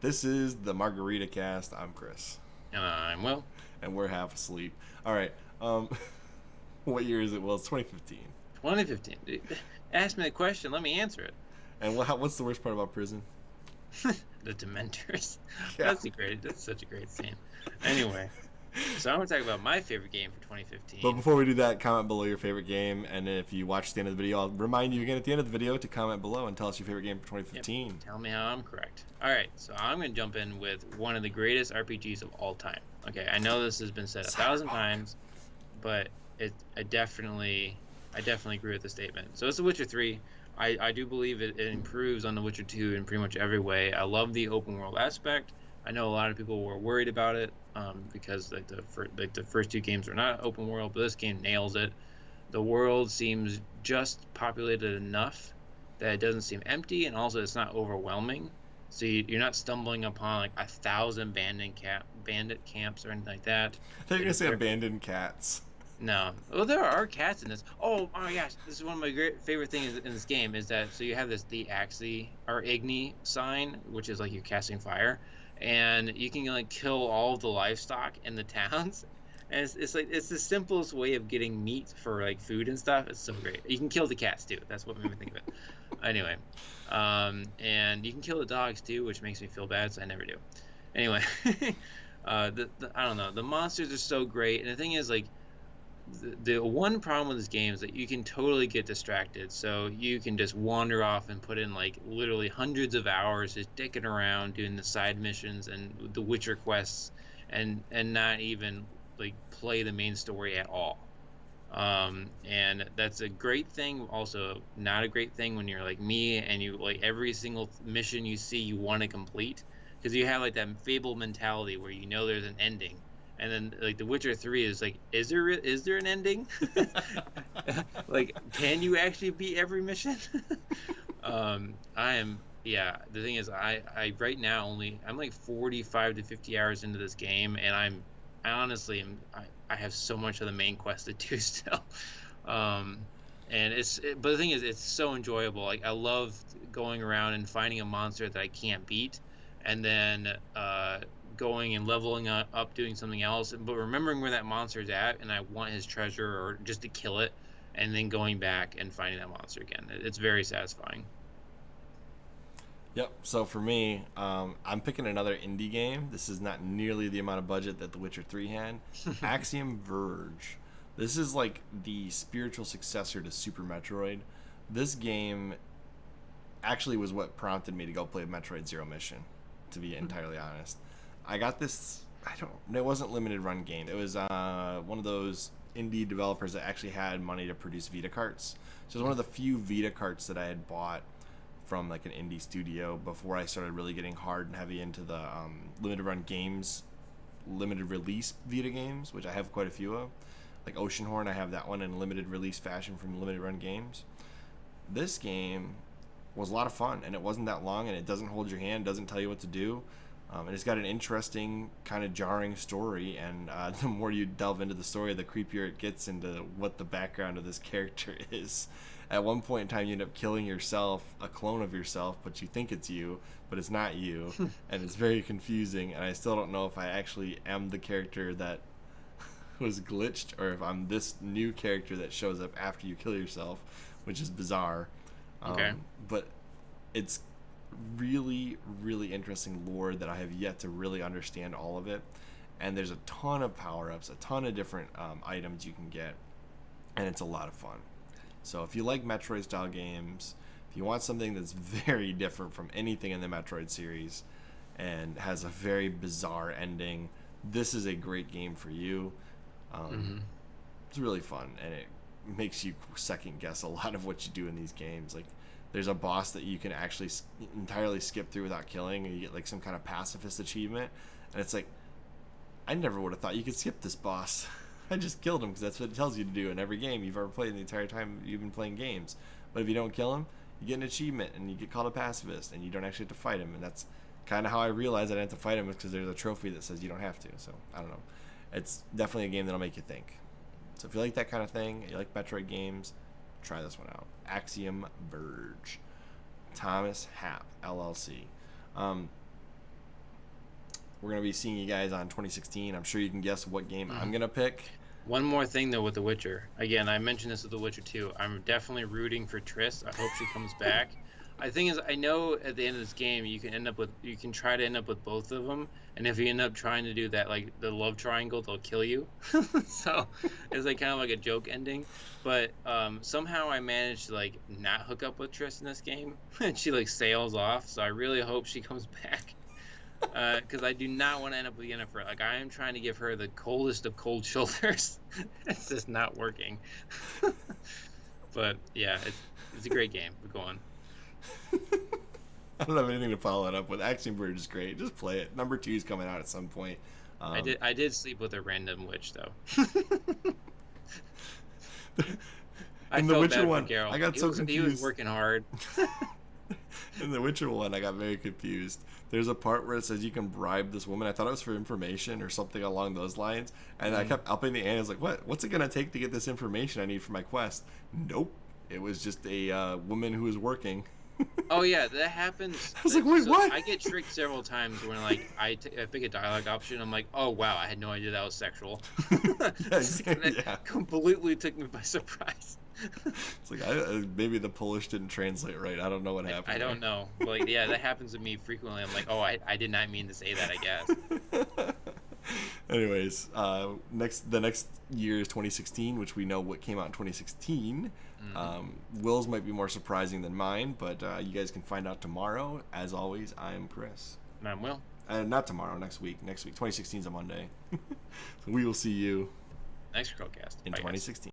This is the Margarita Cast. I'm Chris, I'm Will. and we're half asleep. All right. What year is it? Well, it's 2015. 2015. Dude, ask me the question. Let me answer it. And what's the worst part about prison? The Dementors. Yeah. That's such a great scene. Anyway, so I'm gonna talk about my favorite game for But 2015. before we do that, comment below your favorite game, and if you watch the end of the video, I'll remind you again at the end of the video to comment below and tell us your favorite game for Yep. 2015. Tell me how I'm correct. All right, so I'm gonna jump in with one of the greatest RPGs of all time. Okay, I know this has been said 1,000 Cyberpunk. times, but I definitely agree with the statement. So it's The Witcher 3. I do believe it improves on The Witcher 2 in pretty much every way. I love the open world aspect. I know a lot of people were worried about it because the first two games are not open world, but this game nails it. The world seems just populated enough that it doesn't seem empty, and also it's not overwhelming. So you're not stumbling upon like 1,000 bandit camps or anything like that. I thought you were going to say abandoned cats. No. Well, there are cats in this. Oh my gosh, this is one of my great favorite things in this game is that so you have the Axii or Igni sign, which is like you're casting fire, and you can like kill all of the livestock in the towns. And it's like it's the simplest way of getting meat for like food and stuff. It's so great. You can kill the cats too. That's what made me think of it. Anyway, and you can kill the dogs too, which makes me feel bad, so I never do. Anyway, I don't know. The monsters are so great, and the thing is like the one problem with this game is that you can totally get distracted. So you can just wander off and put in like literally hundreds of hours just dicking around doing the side missions and the Witcher quests and not even like play the main story at all. And that's a great thing. Also, not a great thing when you're like me and you like every single mission you see you want to complete because you have like that fable mentality where you know there's an ending. And then like The Witcher 3 is like, is there an ending? Like, can you actually beat every mission? I am yeah, the thing is I right now I'm like 45 to 50 hours into this game and I honestly I have so much of the main quest to do still. Um and but the thing is it's so enjoyable. Like I love going around and finding a monster that I can't beat and then going and leveling up doing something else but remembering where that monster is at and I want his treasure or just to kill it and then going back and finding that monster again. It's very satisfying. Yep. So for me, I'm picking another indie game. This is not nearly the amount of budget that The Witcher 3 had. Axiom Verge. This is like the spiritual successor to Super Metroid. This game actually was what prompted me to go play Metroid Zero Mission, to be entirely honest. I got this. I don't. It wasn't limited run game. It was one of those indie developers that actually had money to produce Vita carts. So it was one of the few Vita carts that I had bought from like an indie studio before I started really getting hard and heavy into the limited run games, limited release Vita games, which I have quite a few of. Like Oceanhorn, I have that one in limited release fashion from limited run games. This game was a lot of fun, and it wasn't that long, and it doesn't hold your hand, doesn't tell you what to do. And it's got an interesting, kind of jarring story, and the more you delve into the story, the creepier it gets into what the background of this character is. At one point in time, you end up killing yourself, a clone of yourself, but you think it's you, but it's not you, and it's very confusing, and I still don't know if I actually am the character that was glitched, or if I'm this new character that shows up after you kill yourself, which is bizarre. Okay. But it's really, really interesting lore that I have yet to really understand all of it. And there's a ton of power ups, a ton of different items you can get, and it's a lot of fun. So if you like Metroid style games, if you want something that's very different from anything in the Metroid series and has a very bizarre ending, this is a great game for you. Hmm. It's really fun, and it makes you second guess a lot of what you do in these games. Like, there's a boss that you can actually entirely skip through without killing, and you get like some kind of pacifist achievement, and it's like, I never would have thought you could skip this boss. I just killed him because that's what it tells you to do in every game you've ever played in the entire time you've been playing games. But if you don't kill him, you get an achievement, and you get called a pacifist, and you don't actually have to fight him. And that's kind of how I realized I didn't have to fight him, is because there's a trophy that says you don't have to. So I don't know. It's definitely a game that'll make you think. So if you like that kind of thing, you like Metroid games, try this one out. Axiom Verge. Thomas Happ, LLC. we're gonna be seeing you guys on 2016. I'm sure you can guess what game I'm gonna pick. One more thing though with The Witcher. Again, I mentioned this with The Witcher 2. I'm definitely rooting for Triss. I hope she comes back. I think is I know at the end of this game you can try to end up with both of them, and if you end up trying to do that like the love triangle, they'll kill you. So it's like kind of like a joke ending. But somehow I managed to like not hook up with Triss in this game, and she like sails off. So I really hope she comes back. Because I do not want to end up with Yennefer. Like, I am trying to give her the coldest of cold shoulders. It's just not working. But, yeah, it's a great game. Go on. I don't have anything to follow it up with. Axiom Verge is great. Just play it. Number 2 is coming out at some point. I did sleep with a random witch, though. In the Witcher one, I got so confused. He was working hard. In the Witcher one, I got very confused. There's a part where it says you can bribe this woman. I thought it was for information or something along those lines. And I kept upping the ante. I was like, what's it going to take to get this information I need for my quest? Nope. It was just a woman who was working. Oh, yeah, that happens. I was like, wait, what? I get tricked several times when, like, I pick a dialogue option. I'm like, oh, wow, I had no idea that was sexual. That completely took me by surprise. It's like maybe the Polish didn't translate right. I don't know what happened. I don't know. But like, yeah, that happens to me frequently. I'm like, oh, I did not mean to say that, I guess. Anyways, the next year is 2016, which we know what came out in 2016. Will's might be more surprising than mine, but you guys can find out tomorrow. As always, I'm Chris. And I'm Will. Not tomorrow, next week. 2016 is a Monday. So we will see you next CHRILLCAST in 2016.